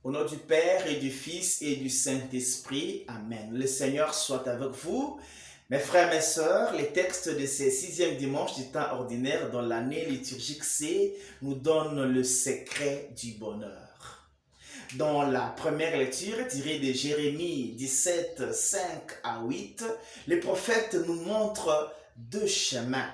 Au nom du Père et du Fils et du Saint-Esprit. Amen. Le Seigneur soit avec vous. Mes frères, mes sœurs, les textes de ces 6e dimanche du temps ordinaire dans l'année liturgique C nous donnent le secret du bonheur. Dans la première lecture tirée de Jérémie 17, 5 à 8, le prophète nous montre deux chemins.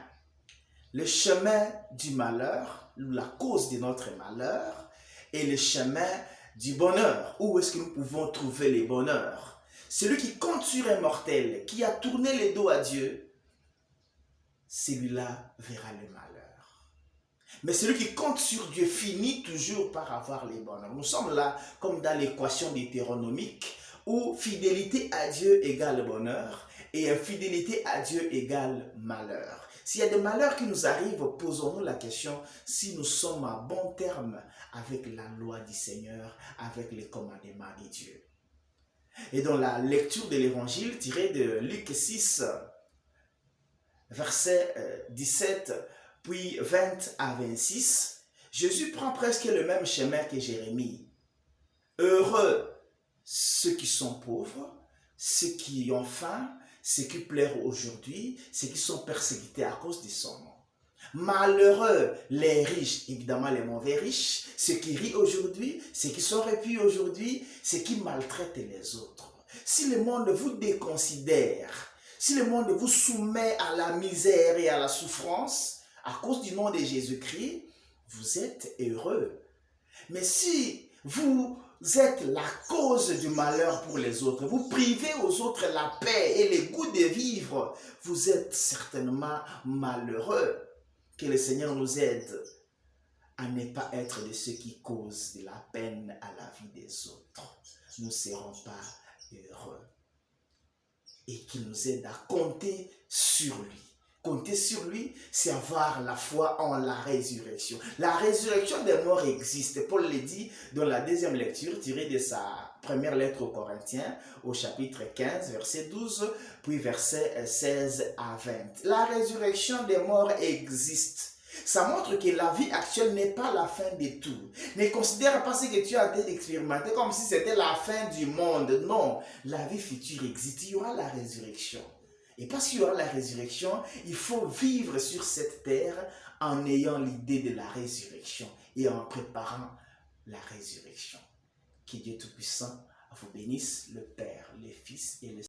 Le chemin du malheur, la cause de notre malheur, et le chemin du bonheur. Où est-ce que nous pouvons trouver le bonheur? Celui qui compte sur un mortel, qui a tourné le dos à Dieu, celui-là verra le malheur. Mais celui qui compte sur Dieu finit toujours par avoir le bonheur. Nous sommes là comme dans l'équation deutéronomique où fidélité à Dieu égale bonheur et infidélité à Dieu égale malheur. S'il y a des malheurs qui nous arrivent, posons-nous la question si nous sommes à bon terme avec la loi du Seigneur, avec les commandements de Dieu. Et dans la lecture de l'évangile tirée de Luc 6, versets 17, puis 20 à 26, Jésus prend presque le même chemin que Jérémie. Heureux ceux qui sont pauvres, ceux qui ont faim, ceux qui pleurent aujourd'hui, ceux qui sont persécutés à cause de son nom. Malheureux les riches, évidemment les mauvais riches, ceux qui rient aujourd'hui, ceux qui sont repus aujourd'hui, ceux qui maltraitent les autres. Si le monde vous déconsidère, si le monde vous soumet à la misère et à la souffrance, à cause du nom de Jésus-Christ, vous êtes heureux. Mais si vous êtes la cause du malheur pour les autres, vous privez aux autres la paix et le goût de vivre, vous êtes certainement malheureux. Que le Seigneur nous aide à ne pas être de ceux qui causent de la peine à la vie des autres. Nous ne serons pas heureux. Et qu'il nous aide à compter sur lui. Compter sur lui, c'est avoir la foi en la résurrection. La résurrection des morts existe. Paul le dit dans la deuxième lecture, tirée de sa première lettre aux Corinthiens, au chapitre 15, verset 12, puis verset 16 à 20. La résurrection des morts existe. Ça montre que la vie actuelle n'est pas la fin de tout. Ne considère pas ce que tu as expérimenté comme si c'était la fin du monde. Non, la vie future existe. Il y aura la résurrection. Et parce qu'il y aura la résurrection, il faut vivre sur cette terre en ayant l'idée de la résurrection et en préparant la résurrection. Que Dieu Tout-Puissant vous bénisse, le Père, le Fils et le